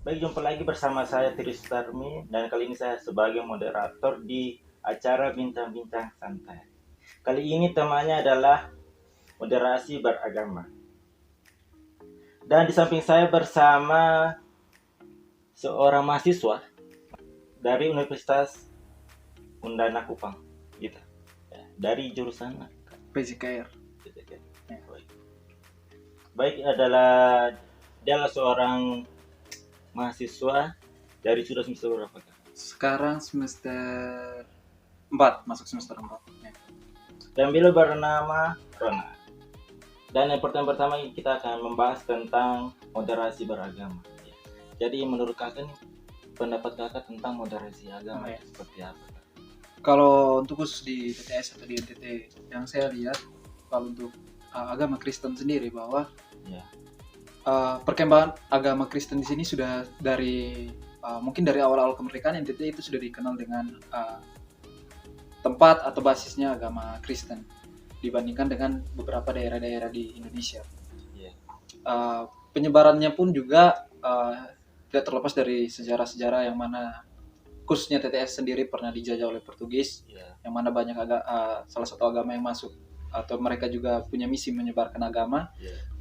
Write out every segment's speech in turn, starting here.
Baik, jumpa lagi bersama saya Tiris Tarmi dan kali ini saya sebagai moderator di acara Bincang-Bincang Santai. Kali ini temanya adalah moderasi beragama. Dan di samping saya bersama seorang mahasiswa dari Universitas Undana Kupang, gitu. Dari jurusan PJKR. Baik, dia adalah seorang mahasiswa dari semester berapa? Sekarang semester 4, masuk semester 4. Ya. Dan beliau bernama Rona. Dan yang pertama kita akan membahas tentang moderasi beragama. Jadi menurut kakak nih, pendapat kakak tentang moderasi agama seperti apa? Kalau untuk khusus di TTS atau di NTT yang saya lihat, kalau untuk agama Kristen sendiri bahwa perkembangan agama Kristen di sini sudah dari mungkin dari awal-awal kemerdekaan NTT itu sudah dikenal dengan tempat atau basisnya agama Kristen dibandingkan dengan beberapa daerah-daerah di Indonesia. Penyebarannya pun juga tidak terlepas dari sejarah-sejarah yang mana khususnya TTS sendiri pernah dijajah oleh Portugis, yang mana banyak salah satu agama yang masuk atau mereka juga punya misi menyebarkan agama,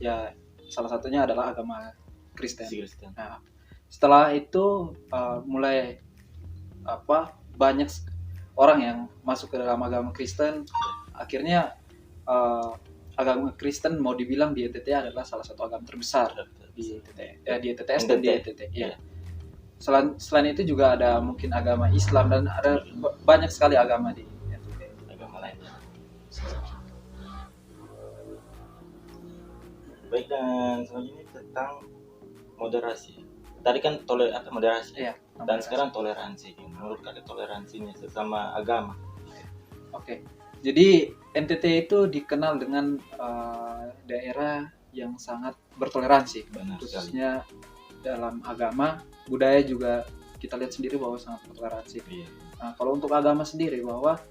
ya salah satunya adalah agama Kristen. Nah, setelah itu mulai banyak orang yang masuk ke dalam agama Kristen, akhirnya agama Kristen mau dibilang di NTT adalah salah satu agama terbesar di TTS dan di NTT. Ya. Selain itu juga ada mungkin agama Islam dan ada banyak sekali agama di NTT. Agama lain. Baik, dan selanjutnya tentang moderasi. Tadi kan moderasi. Iya, dan sekarang toleransi. Menurut kalian toleransinya sesama agama? Oke. Jadi NTT itu dikenal dengan daerah yang sangat bertoleransi, khususnya dalam agama, budaya juga kita lihat sendiri bahwa sangat bertoleransi. Nah, kalau untuk agama sendiri bahwa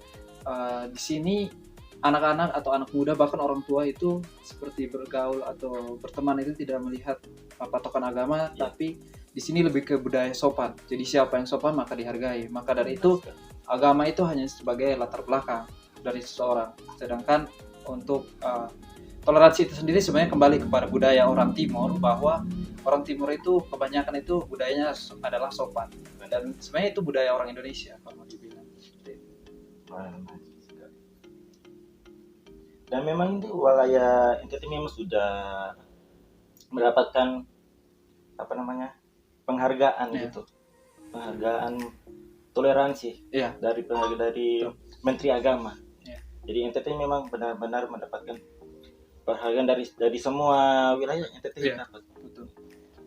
di sini anak-anak atau anak muda bahkan orang tua itu seperti bergaul atau berteman itu tidak melihat patokan agama, tapi di sini lebih ke budaya sopan. Jadi siapa yang sopan maka dihargai. Maka dari itu agama itu hanya sebagai latar belakang dari seseorang. Sedangkan untuk toleransi itu sendiri sebenarnya kembali kepada budaya orang Timur, bahwa orang Timur itu kebanyakan itu budayanya adalah sopan. Dan sebenarnya itu budaya orang Indonesia kalau mau dibilang. Dan memang itu walaya NTT memang sudah mendapatkan penghargaan gitu, penghargaan toleransi dari Menteri Agama. Jadi NTT memang benar-benar mendapatkan penghargaan dari semua wilayah NTT dapat. Betul.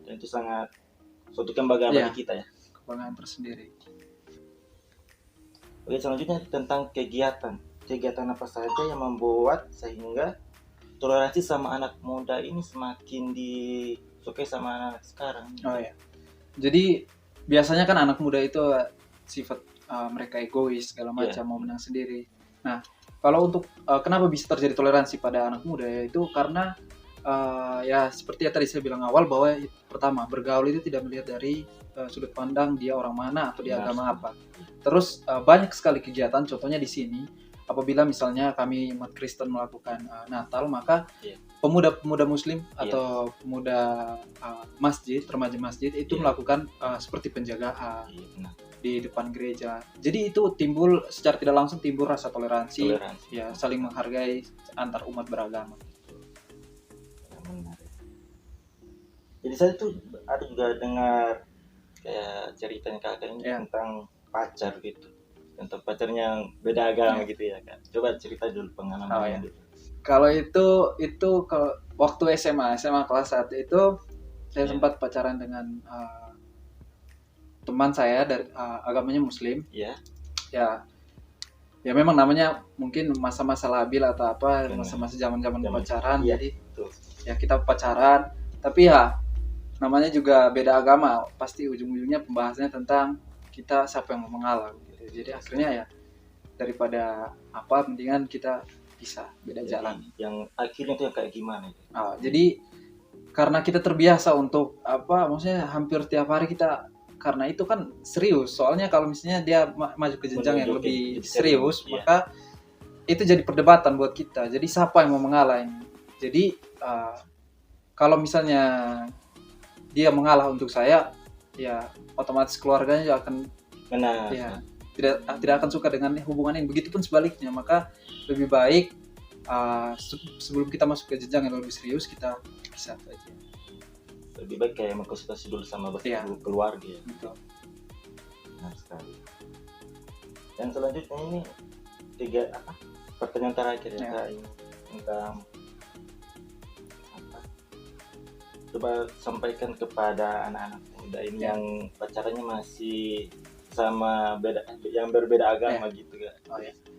Dan itu sangat suatu kebanggaan bagi kita ya. Kebanggaan tersendiri. Oke, selanjutnya tentang kegiatan apa saja yang membuat sehingga toleransi sama anak muda ini semakin disukai sama anak sekarang. Jadi biasanya kan anak muda itu sifat mereka egois segala macam, mau menang sendiri. Nah, kalau untuk kenapa bisa terjadi toleransi pada anak muda, yaitu karena ya seperti yang tadi saya bilang awal, bahwa pertama bergaul itu tidak melihat dari sudut pandang dia orang mana atau dia agama apa. Terus banyak sekali kegiatan, contohnya di sini apabila misalnya kami umat Kristen melakukan Natal, maka pemuda-pemuda Muslim atau pemuda masjid, remaja masjid itu melakukan seperti penjagaan di depan gereja. Jadi itu timbul secara tidak langsung timbul rasa toleransi. Ya, saling menghargai antar umat beragama. Jadi saya tuh ada juga dengar kayak ceritanya kakak ini tentang pacar gitu, tentang pacarnya yang beda agama gitu ya kan. Coba cerita dulu pengalaman dulu. Kalau itu kalau waktu SMA kelas 1 itu saya sempat pacaran dengan teman saya dari agamanya Muslim. Ya memang namanya mungkin masa-masa labil atau apa, masa-masa zaman-zaman pacaran. Jadi ya kita pacaran, tapi ya namanya juga beda agama, pasti ujung-ujungnya pembahasannya tentang kita siapa yang mengalah gitu. Jadi akhirnya ya daripada mendingan kita bisa beda jalan. Yang akhirnya itu yang kayak gimana? Jadi karena kita terbiasa untuk maksudnya hampir tiap hari kita, karena itu kan serius. Soalnya kalau misalnya dia maju ke jenjang yang lebih serius, maka itu jadi perdebatan buat kita. Jadi siapa yang mau mengalah ini? Jadi kalau misalnya dia mengalah untuk saya, ya otomatis keluarganya juga akan tidak akan suka dengan hubungan ini. Begitupun sebaliknya. Maka lebih baik sebelum kita masuk ke jenjang yang lebih serius, kita pisah saja. Lebih baik kayak mengkonsultasi dulu sama keluarga. Betul. Benar sekali. Dan selanjutnya ini pertanyaan terakhir tentang coba sampaikan kepada anak-anak muda ini yang pacarannya masih sama yang berbeda agama gitu kan.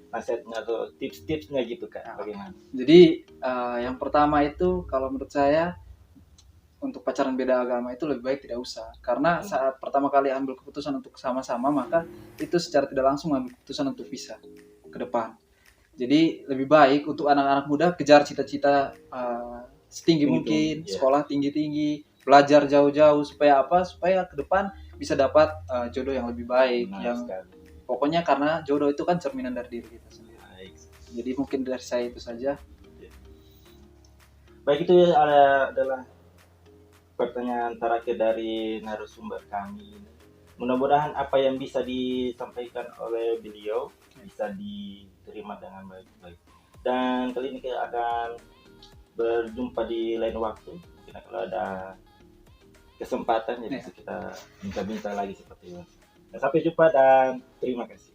Nasihatnya atau tips-tipsnya gitu Kak, bagaimana? Jadi yang pertama itu kalau menurut saya untuk pacaran beda agama itu lebih baik tidak usah, karena saat pertama kali ambil keputusan untuk sama-sama, maka itu secara tidak langsung ambil keputusan untuk pisah ke depan. Jadi lebih baik untuk anak-anak muda kejar cita-cita setinggi mungkin, sekolah tinggi-tinggi, belajar jauh-jauh supaya ke depan bisa dapat jodoh yang lebih baik. Pokoknya karena jodoh itu kan cerminan dari diri kita sendiri. Jadi mungkin dari saya itu saja. Baik, itu adalah pertanyaan terakhir dari narasumber kami. Mudah-mudahan apa yang bisa disampaikan oleh beliau bisa diterima dengan baik-baik. Dan kali ini kita akan berjumpa di lain waktu. Mungkin kalau ada kesempatan bisa kita bincang-bincang lagi seperti itu. Sampai jumpa dan terima kasih.